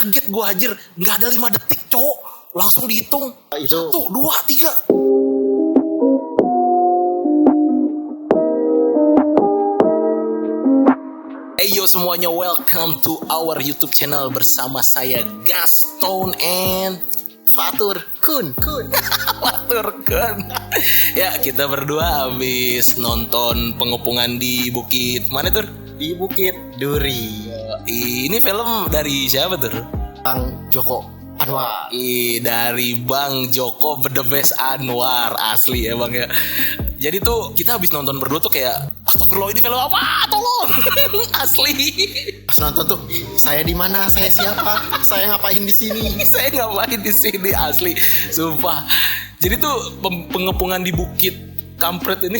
Kaget gue anjir, nggak ada 5 detik cowok, langsung dihitung. Itu 1, 2, 3. Hey yo semuanya, welcome to our YouTube channel bersama saya Gaston and Fatur Kun. Fatur Kun. Ya, kita berdua habis nonton pengepungan di Bukit mana tur? Di Bukit Duri. Ini film dari siapa tur? Bang Joko Anwar. Dari Bang Joko The Best Anwar. Asli ya bang ya. Jadi tuh kita habis nonton berdua tuh kayak astagfirullah, ini film apa? Tolong. Asli. Pas nonton tuh, saya di mana? Saya siapa? Saya ngapain di sini? Saya ngapain di sini asli. Sumpah. Jadi tuh pengepungan di Bukit Kampret ini,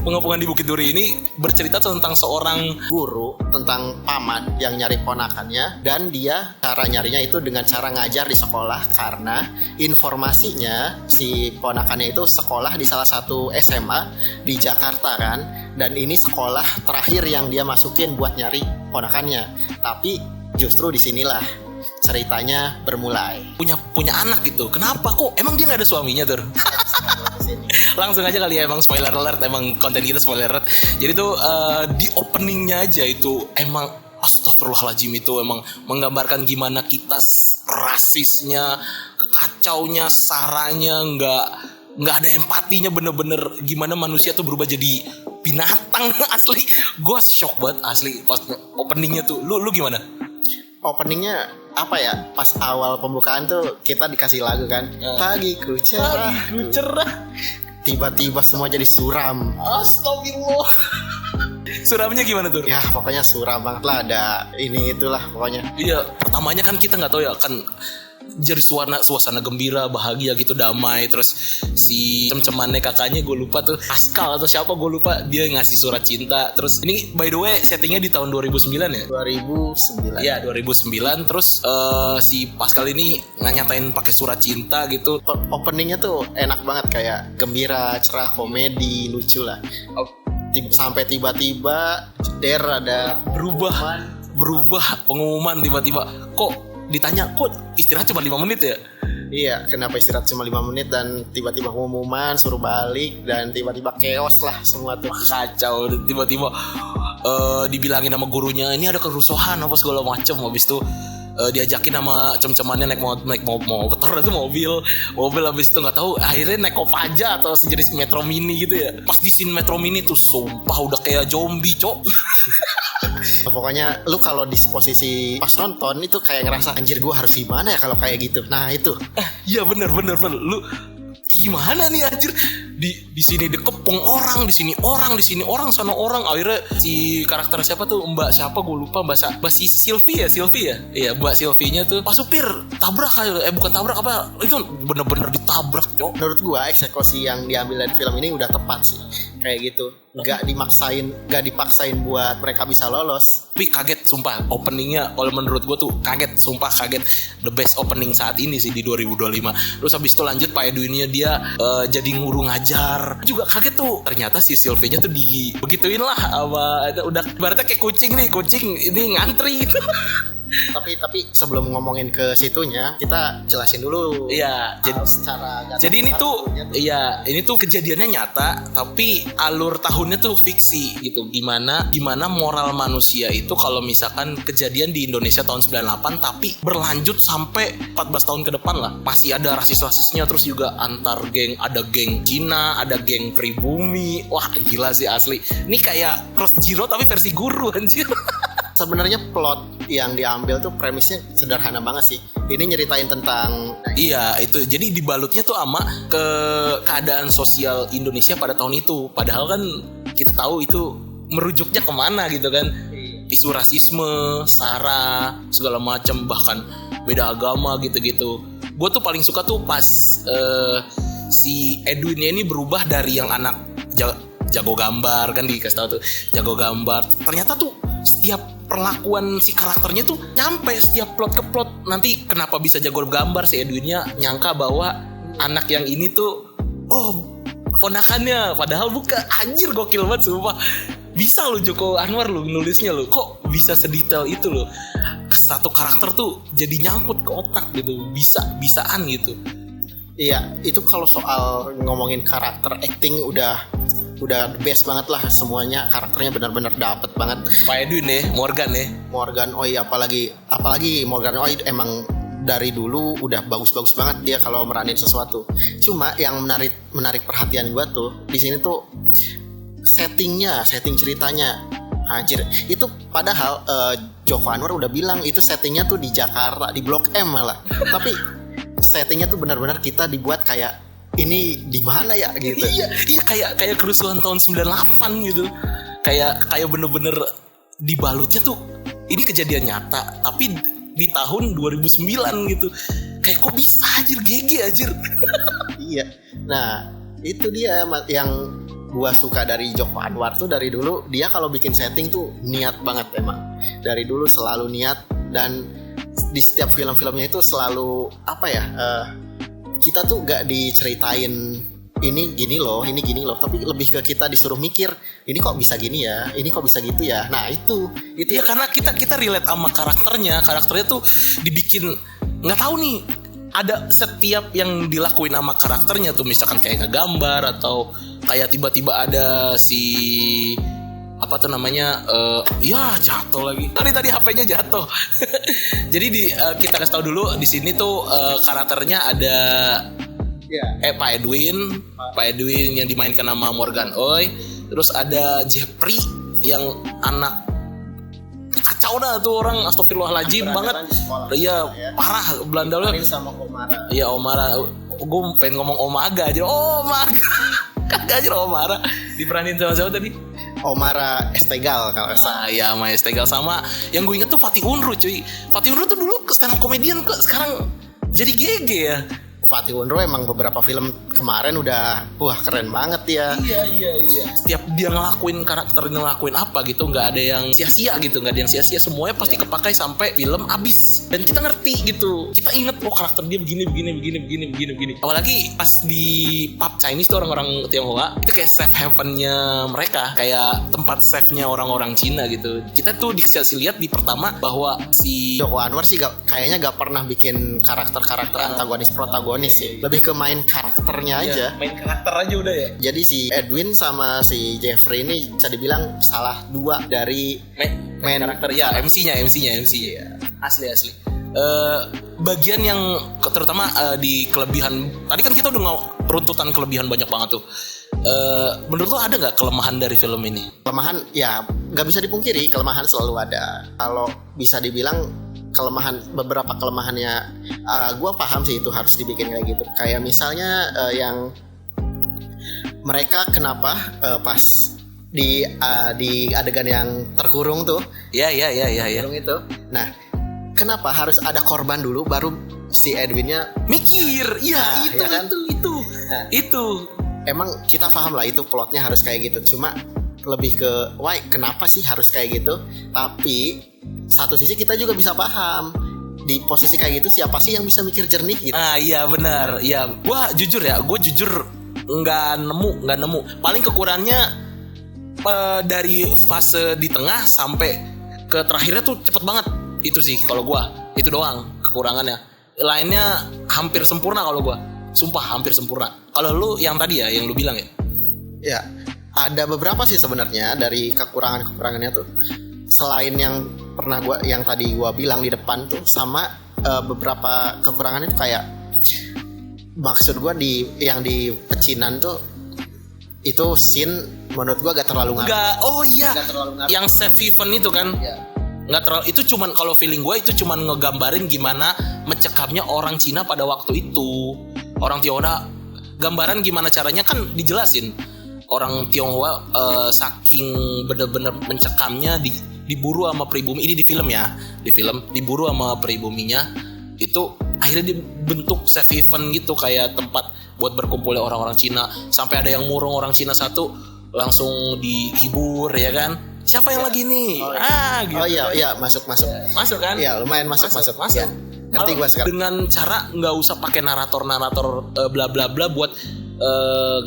pengepungan di Bukit Duri ini bercerita tentang seorang Guru tentang paman yang nyari ponakannya, dan dia cara nyarinya itu dengan cara ngajar di sekolah, karena informasinya si ponakannya itu sekolah di salah satu SMA di Jakarta kan, dan ini sekolah terakhir yang dia masukin buat nyari ponakannya. Tapi justru disinilah ceritanya bermulai. punya anak gitu. Kenapa kok? Emang dia nggak ada suaminya tur? Langsung aja kali ya, emang spoiler alert, emang konten kita spoiler alert. Jadi tuh di openingnya aja itu emang astagfirullahaladzim, itu emang menggambarkan gimana kita rasisnya, kacaunya, saranya, nggak ada empatinya, bener-bener gimana manusia tuh berubah jadi binatang. Asli, gue shock banget asli pas openingnya tuh. Lu gimana? Openingnya apa ya? Pas awal pembukaan tuh kita dikasih lagu kan, pagiku cerah, Pagiku cerah. tiba-tiba semua jadi suram. Astagfirullah. Suramnya gimana tuh? Ya pokoknya suram banget lah, ada ini itulah pokoknya. Iya, pertamanya kan kita nggak tahu ya, kan jadi suasana gembira, bahagia gitu, damai. Terus si cem-cemannya kakaknya, gue lupa tuh Askal atau siapa, gue lupa, dia ngasih surat cinta. Terus ini by the way settingnya di tahun 2009 ya? 2009. Iya 2009. Terus si Pascal ini nyatain pakai surat cinta gitu. Openingnya tuh enak banget, kayak gembira, cerah, komedi, lucu lah. Sampai tiba-tiba ada berubah pengumuman tiba-tiba. Kok ditanya, kok istirahat cuma 5 menit ya? Iya, kenapa istirahat cuma 5 menit, dan tiba-tiba pengumuman suruh balik, dan tiba-tiba chaos lah semua tuh. Kacau. Tiba-tiba dibilangin sama gurunya ini ada kerusuhan apa segala macem. Habis itu diajakin sama cem-cemannya naik motor itu mobil. Habis itu nggak tahu akhirnya naik Kopaja atau sejenis Metro Mini gitu ya. Pas di scene Metro Mini tuh sumpah udah kayak zombie cok. Pokoknya lu kalau di posisi pas nonton itu kayak ngerasa anjir, gue harus gimana ya kalau kayak gitu. Nah itu. Iya bener. Lu gimana nih anjir? Di sini dikepung orang, di sini orang, sana orang. Akhirnya si karakter siapa tuh, Mbak siapa gue lupa, Mbak si Sylvie ya. Iya, Mbak Sylvie-nya tuh pas supir tabrak kayak bukan tabrak apa, itu bener-bener ditabrak cok. Menurut gue eksekusi yang diambil dari film ini udah tepat sih. Kayak gitu, gak dipaksain buat mereka bisa lolos. Tapi kaget sumpah openingnya, kalau menurut gue tuh kaget the best opening saat ini sih di 2025. Terus habis itu lanjut Pak Edwinnya dia jadi ngurung ngajar. Juga kaget tuh, ternyata si Sylvie-nya tuh begituin lah sama, udah ibaratnya kayak kucing ini ngantri gitu. Tapi sebelum ngomongin ke situnya, kita jelasin dulu. Iya, jadi ini tuh kejadiannya nyata, tapi alur tahunnya tuh fiksi gitu. Gimana moral manusia itu kalau misalkan kejadian di Indonesia tahun 98 tapi berlanjut sampai 14 tahun ke depan lah. Masih ada rasis-rasisnya, terus juga antar geng, ada geng Cina, ada geng pribumi. Wah, gila sih asli. Ini kayak Cross Zero tapi versi guru anjir. Sebenarnya plot yang diambil tuh premisnya sederhana banget sih. Ini nyeritain tentang iya itu, jadi dibalutnya tuh sama keadaan sosial Indonesia pada tahun itu. Padahal kan kita tahu itu merujuknya kemana gitu kan. Isu rasisme, sara, segala macam, bahkan beda agama gitu-gitu. Gue tuh paling suka tuh pas si Edwinnya ini berubah dari yang anak jago gambar, kan dikasih tahu tuh jago gambar. Ternyata tuh setiap perlakuan si karakternya tuh nyampe setiap plot ke plot. Nanti kenapa bisa jago gambar, si Edwinnya nyangka bahwa anak yang ini tuh ponakannya, padahal bukan. Anjir gokil banget sumpah. Bisa lo Joko Anwar lo nulisnya lo, kok bisa sedetail itu lo. satu karakter tuh jadi nyangkut ke otak gitu, bisaan gitu. Iya, itu kalau soal ngomongin karakter acting udah the best banget lah, semuanya karakternya benar-benar dapet banget. Pak Edwin ya, Morgan Oi, apalagi Morgan Oi emang dari dulu udah bagus-bagus banget dia kalau meranin sesuatu. Cuma yang menarik perhatian gue tuh di sini tuh setting ceritanya. Anjir, itu padahal Joko Anwar udah bilang itu settingnya tuh di Jakarta, di Blok M malah. Tapi settingnya tuh benar-benar kita dibuat kayak ini di mana ya gitu. Iya kayak kerusuhan tahun 98 gitu. Kayak bener-bener dibalutnya tuh ini kejadian nyata, tapi di tahun 2009 gitu. Kayak kok bisa anjir, GG anjir. Iya. Nah, itu dia yang gua suka dari Joko Anwar tuh dari dulu dia kalau bikin setting tuh niat banget emang. Dari dulu selalu niat, dan di setiap film-filmnya itu selalu apa ya? Kita tuh gak diceritain ini gini loh, tapi lebih ke kita disuruh mikir, ini kok bisa gini ya, ini kok bisa gitu ya. Nah, itu ya karena kita relate sama karakternya tuh dibikin nggak tahu nih, ada setiap yang dilakuin sama karakternya tuh, misalkan kayak ngegambar atau kayak tiba-tiba ada si apa tuh namanya ya jatuh lagi tadi HP-nya jatuh. Jadi kita kasih tahu dulu di sini tuh karakternya ada Pak Edwin yang dimainkan sama Morgan Oi, terus ada Jeffrey yang anak kacau dah tuh orang, astagfirullahaladzim banget. Iya parah Belanda loh. Sama Omara. Iya Omara, gue pengen ngomong Omaga aja. Kagak aja Omara diperanin sama siapa tadi? Omara Estegal kalau nggak salah. Iya, sama Estegal, sama yang gue inget tuh Fatih Unru cuy. Fatih Unru tuh dulu stand up comedian kok, sekarang jadi GG ya. Fatih Unru emang beberapa film kemarin udah keren banget ya. Iya. Setiap dia ngelakuin apa gitu, nggak ada yang sia-sia gitu, semuanya pasti kepakai sampai film abis, dan kita ngerti gitu, kita inget karakter dia begini. Apalagi pas di pub Chinese tuh orang-orang Tionghoa itu kayak safe havennya mereka, kayak tempat safe-nya orang-orang Cina gitu. Kita tuh dikasih lihat di pertama bahwa si Joko Anwar sih kayaknya gak pernah bikin karakter antagonis protagonis sih. Lebih ke main karakternya aja. Main karakter aja udah ya. Jadi si Edwin sama si Jeffrey ini bisa dibilang salah dua dari main karakter. Ya, MC-nya. Asli. Bagian yang terutama di kelebihan. Tadi kan kita udah runtutan kelebihan banyak banget tuh. Menurut lo ada nggak kelemahan dari film ini? Kelemahan ya nggak bisa dipungkiri, kelemahan selalu ada. Kalau bisa dibilang beberapa kelemahannya gue paham sih itu harus dibikin kayak gitu. Kayak misalnya yang mereka kenapa pas di adegan yang terkurung tuh. Iya. Terkurung itu. Nah, kenapa harus ada korban dulu baru si Edwinnya mikir? Iya, itu, ya kan? Itu. Emang kita paham lah itu plotnya harus kayak gitu. Cuma lebih ke why kenapa sih harus kayak gitu? Tapi satu sisi kita juga bisa paham di posisi kayak gitu siapa sih yang bisa mikir jernih gitu. Iya benar. Iya, gue jujur nggak nemu. Paling kekurangannya dari fase di tengah sampai ke terakhirnya tuh cepet banget. Itu sih kalau gue, itu doang kekurangannya. Lainnya hampir sempurna kalau gue. Sumpah hampir sempurna. Kalau lu yang tadi ya, yang lu bilang ya. Ya, ada beberapa sih sebenarnya dari kekurangannya tuh. Selain yang tadi gue bilang di depan tuh, sama beberapa kekurangannya tuh kayak, maksud gue yang di pecinan tuh itu scene menurut gue gak terlalu ngaruh. Gak terlalu ngaruh. Yang save event itu kan. Ya. Nggak terlalu, itu cuman kalau feeling gue itu cuman ngegambarin gimana mencekamnya orang Cina pada waktu itu. Orang Tionghoa gambaran gimana caranya kan dijelasin. Orang Tionghoa saking bener-bener mencekamnya diburu sama pribumi. Ini di film ya, diburu sama pribuminya. Itu akhirnya dibentuk safe haven gitu, kayak tempat buat berkumpulnya orang-orang Cina. Sampai ada yang murung orang Cina satu langsung dihibur ya kan. Siapa yang lagi nih? Gitu. Oh iya, masuk. Masuk kan? Iya, lumayan masuk. Ya. Ngerti gue sekarang. Dengan cara nggak usah pakai narator bla bla bla buat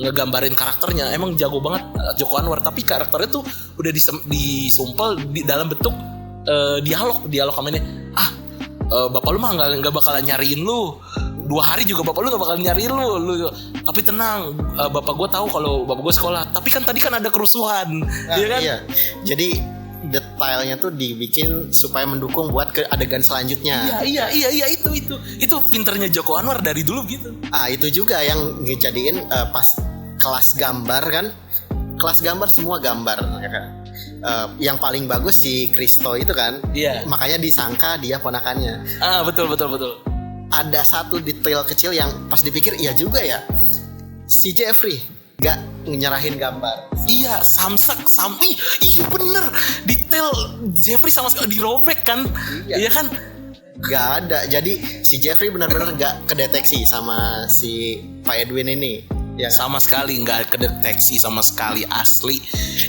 ngegambarin karakternya. Emang jago banget Joko Anwar, tapi karakternya tuh udah disumpel di dalam bentuk dialog sama ini. bapak lu mah nggak bakalan nyariin lu. 2 hari juga bapak lu gak bakalan nyariin lu. Tapi tenang, bapak gue tahu kalau bapak gue sekolah. Tapi kan tadi kan ada kerusuhan, ya kan? Iya. Jadi detailnya tuh dibikin supaya mendukung buat ke adegan selanjutnya. Iya itu pinternya Joko Anwar dari dulu gitu. Itu juga yang ngejadiin pas kelas gambar kan. Kelas gambar semua gambar ya kan. Yang paling bagus si Kristo itu kan. Iya. Makanya disangka dia ponakannya. Betul. Ada satu detail kecil yang pas dipikir iya juga ya. Si Jeffrey gak nyerahin gambar. Iya, iya bener. Detail Jeffrey sama sekali dirobek kan. Iya kan? Gak ada. Jadi si Jeffrey benar-benar gak kedeteksi sama si Pak Edwin ini ya. Sama sekali gak kedeteksi sama sekali, asli.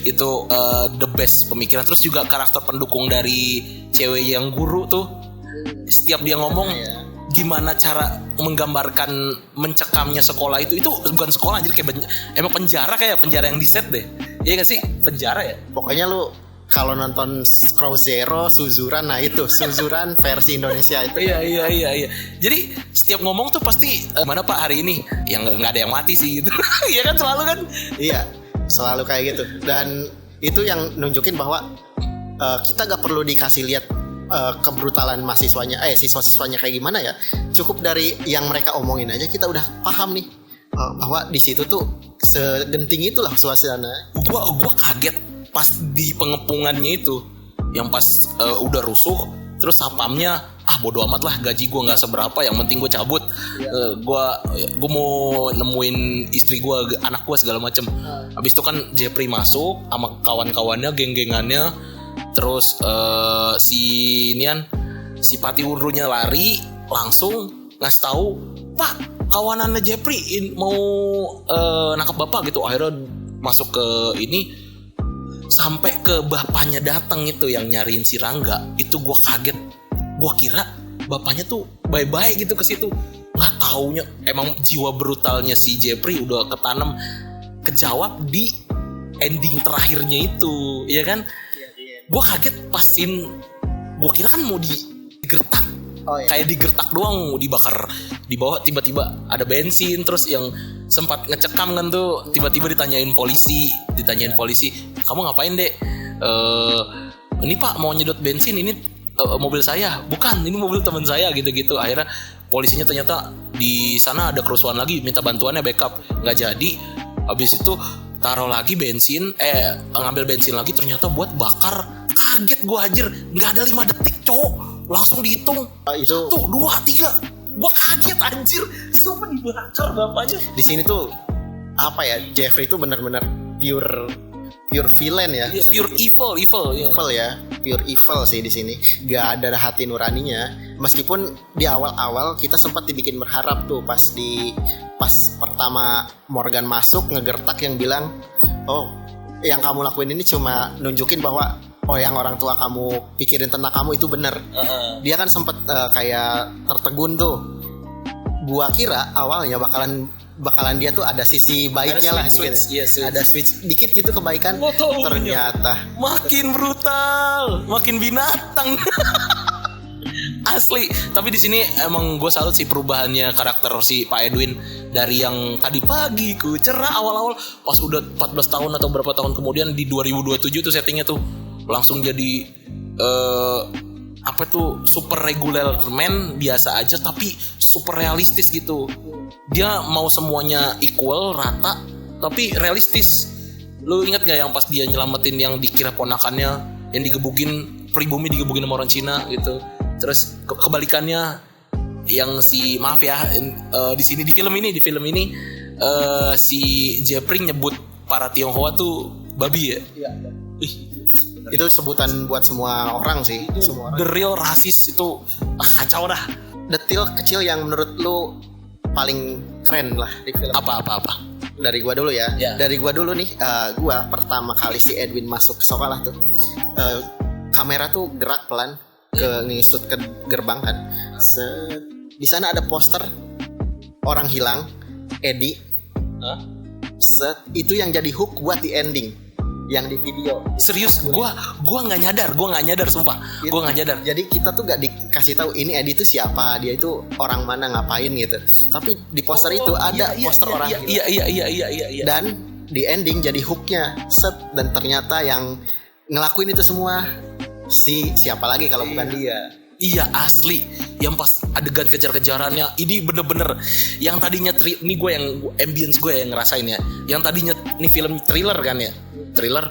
Itu the best pemikiran. Terus juga karakter pendukung dari cewek yang guru tuh, setiap dia ngomong gimana cara menggambarkan mencekamnya sekolah itu bukan sekolah, jadi kayak emang penjara yang di set deh. Iya gak sih? Penjara ya? Pokoknya lu kalau nonton Crow Zero, Suzuran, nah itu Suzuran versi Indonesia itu. Iya. Jadi setiap ngomong tuh pasti mana Pak hari ini? Yang nggak ada yang mati sih gitu. Iya kan, selalu kan? Iya, selalu kayak gitu. Dan itu yang nunjukin bahwa kita gak perlu dikasih lihat kebrutalan mahasiswanya, siswa-siswanya kayak gimana ya. Cukup dari yang mereka omongin aja kita udah paham nih bahwa di situ tuh segenting itulah suasana. Gua kaget pas di pengepungannya itu, yang pas udah rusuh, terus sapamnya bodo amat lah, gaji gue nggak seberapa, yang penting gue cabut. Gue mau nemuin istri gue, anak gue segala macem. Habis itu kan Jeffrey masuk sama kawan-kawannya, geng-gengannya. Terus si Pati Unrunya lari, langsung ngasih tahu, Pak, kawanannya Jeffrey mau nangkap bapak gitu. Akhirnya masuk ke ini, sampai ke bapaknya datang itu yang nyariin si Rangga. Itu gue kaget. Gue kira bapaknya tuh bye-bye gitu ke situ. Nggak taunya emang jiwa brutalnya si Jeffrey udah ketanam, kejawab di ending terakhirnya itu, ya kan? Gue kaget pasin, gue kira kan mau digertak, kayak digertak doang, mau dibakar di bawah, tiba-tiba ada bensin. Terus yang sempat ngecekam kan tuh, tiba-tiba ditanyain polisi, kamu ngapain dek? Ini Pak mau nyedot bensin, ini mobil saya. Bukan, ini mobil teman saya, gitu-gitu. Akhirnya polisinya ternyata di sana ada kerusuhan lagi, minta bantuannya backup, nggak jadi. Habis itu taruh lagi bensin, ngambil bensin lagi, ternyata buat bakar. Kaget gue anjir, nggak ada 5 detik cowok, langsung dihitung 1, 2, 3. Gue kaget anjir, semua dibakar bapaknya. Di sini tuh apa ya, Jeffrey itu benar-benar pure villain ya. Pure evil ya, pure evil sih di sini. Gak ada hati nuraninya. Meskipun di awal-awal kita sempat dibikin berharap tuh pas pertama Morgan masuk ngegertak, yang bilang, oh yang kamu lakuin ini cuma nunjukin bahwa yang orang tua kamu pikirin tentang kamu itu bener. Dia kan sempet kayak tertegun tuh. Gua kira awalnya bakalan dia tuh ada sisi baiknya, ada switch. Ada switch dikit gitu kebaikan. Ternyata makin brutal, makin binatang. Asli. Tapi di sini emang gue salut sih perubahannya karakter si Pak Edwin, dari yang tadi pagi ku cerah awal-awal, pas udah 14 tahun atau berapa tahun kemudian di 2027 tuh settingnya tuh langsung jadi super regular man biasa aja, tapi super realistis gitu. Dia mau semuanya equal, rata, tapi realistis. Lu ingat gak yang pas dia nyelamatin yang dikira ponakannya, yang digebukin, pribumi digebukin sama orang Cina gitu. Terus kebalikannya yang si di sini di film ini si Jeffrey nyebut para Tionghoa tuh babi ya. Iya. Itu sebutan buat semua orang sih. Semua orang. The real rasis itu kacau dah. Detail kecil yang menurut lu paling keren lah di film. Apa? Dari gua dulu ya. Dari gua dulu nih. Gua pertama kali si Edwin masuk ke sekolah tuh, kamera tuh gerak pelan ngisut ke gerbang kan. Di sana ada poster orang hilang, Eddie. Itu yang jadi hook buat di ending. yang di video. Serius, gua nggak nyadar sumpah. Gitu. Gua nggak nyadar. Jadi kita tuh gak dikasih tahu ini Edi itu siapa, dia itu orang mana, ngapain gitu. Tapi di poster itu ada poster orang. Iya. Dan di ending jadi hooknya set, dan ternyata yang ngelakuin itu semua siapa lagi kalau bukan dia. Iya asli, yang pas adegan kejar-kejarannya ini bener-bener yang tadinya ini gue yang ambience gue yang ngerasain ya. Yang tadinya ini film thriller kan ya, thriller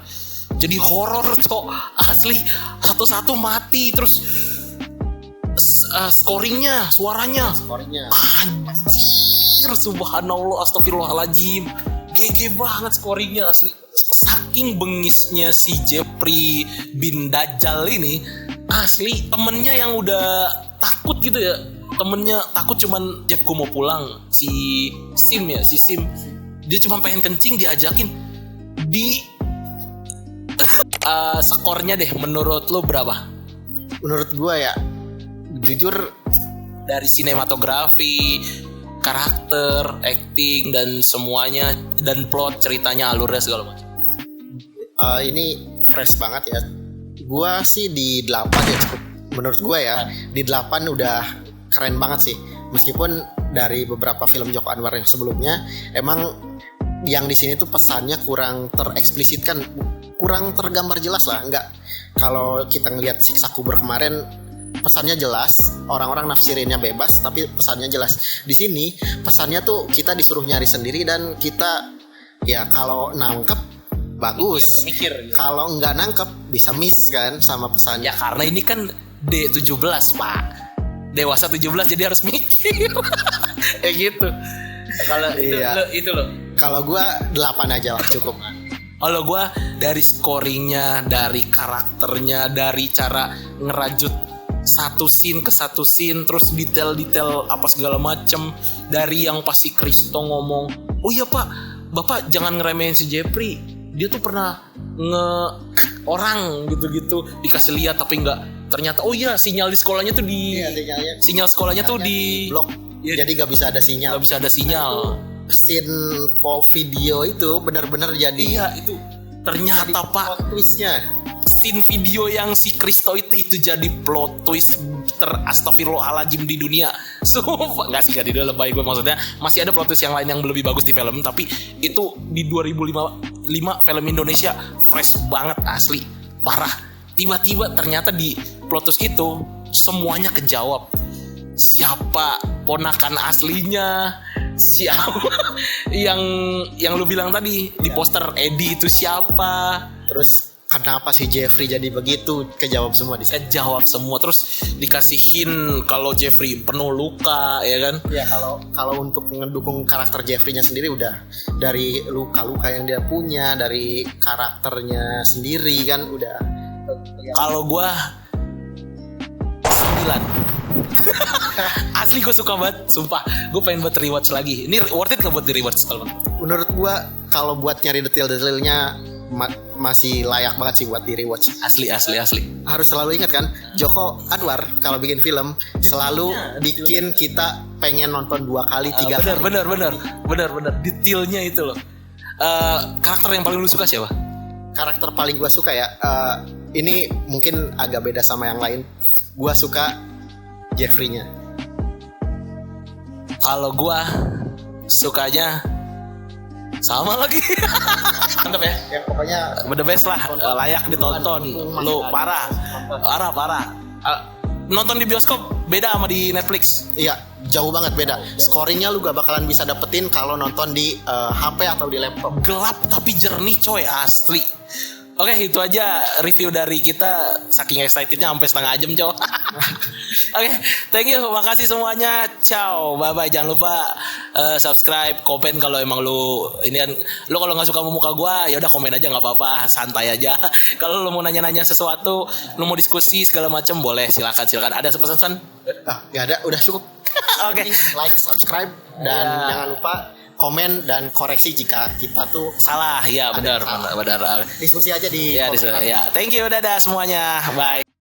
jadi horor cok, asli satu-satu mati terus scoringnya, suaranya anjir, subhanallah, astagfirullahaladzim, GG banget scoringnya asli. Saking bengisnya si Jeffrey bin Dajjal ini, asli temennya yang udah takut gitu ya, temennya takut cuman Jeff gue mau pulang, si Sim dia cuma pengen kencing diajakin di skornya deh menurut lo berapa? Menurut gue ya jujur dari sinematografi, karakter, acting dan semuanya, dan plot ceritanya, alurnya segala macam. Ini fresh banget ya. Gua sih di 8 ya cukup. Menurut gua ya di 8 udah keren banget sih. Meskipun dari beberapa film Joko Anwar yang sebelumnya emang yang di sini tuh pesannya kurang tereksplisitkan, kurang tergambar jelas lah. Enggak, kalau kita ngelihat Siksa Kubur kemarin pesannya jelas, orang-orang nafsirinnya bebas tapi pesannya jelas. Di sini pesannya tuh kita disuruh nyari sendiri, dan kita ya kalau nangkep bagus, mikir. Kalau nggak nangkep bisa miss kan sama pesannya. Ya karena ini kan D17 pak, dewasa 17 jadi harus mikir. Kayak gitu. Kalau itu loh. Kalau gue 8 aja lah cukup. Kalau gue dari scoringnya, dari karakternya, dari cara ngerajut satu scene ke satu scene, terus detail-detail apa segala macem, dari yang pasti Kristo ngomong, oh iya pak, bapak jangan ngeremehin si Jeffrey, dia tuh pernah orang gitu-gitu, dikasih lihat tapi nggak, ternyata oh iya sinyal di sekolahnya tuh sinyal sekolahnya tuh di blok, jadi nggak bisa ada sinyal. Scene video itu benar-benar jadi. Iya itu ternyata pak twistnya. Scene video yang si Kristo itu jadi plot twist astagfirullahaladzim di dunia. Nggak sih, di dunia lebay gue, maksudnya masih ada plot twist yang lain yang lebih bagus di film, tapi itu di 2005 film Indonesia fresh banget asli, parah. Tiba-tiba ternyata di plot twist itu semuanya kejawab. Siapa ponakan aslinya, siapa yang lu bilang tadi di poster Edi itu siapa, terus kenapa si Jeffrey jadi begitu, kejawab semua di sini. Kejawab semua, terus dikasihin kalau Jeffrey penuh luka ya kan. Ya kalau untuk ngedukung karakter Jeffrey-nya sendiri udah dari luka-luka yang dia punya, dari karakternya sendiri kan udah. Kalau gua 9. Asli gue suka banget, sumpah. Gue pengen buat rewatch lagi. Ini worth it gak buat di rewatch kalau menurut gue? Kalau buat nyari detail-detailnya masih layak banget sih buat di rewatch. Asli. Harus selalu ingat kan, Joko Anwar kalau bikin film selalu bikin kita pengen nonton 2 kali 3 kali. Bener. Detailnya itu loh. Karakter yang paling lu suka siapa? Karakter paling gue suka ya, ini mungkin agak beda sama yang lain. Gue suka Jeffrey-nya. Kalau gue sukanya sama lagi. Mantap ya. Ya pokoknya the best lah, layak ditonton. Lu parah. Nonton di bioskop beda sama di Netflix. Iya, jauh banget beda. Scoringnya lu gak bakalan bisa dapetin kalau nonton di HP atau di laptop. Gelap tapi jernih coy, asli. Oke, itu aja review dari kita. Saking excitednya sampai setengah jam coy. Oke, thank you, makasih semuanya. Ciao, bye bye. Jangan lupa subscribe, komen kalau emang lu ini kan, lu kalau nggak suka sama muka gua ya udah komen aja, nggak apa-apa, santai aja. Kalau lu mau nanya-nanya sesuatu, lu mau diskusi segala macam, boleh, silakan. Ada pesan-pesan? Nggak ada, udah cukup. Oke. Like, subscribe, dan jangan lupa komen dan koreksi jika kita tuh salah. Ya benar. Diskusi aja di ya, thank you, dadah semuanya, bye.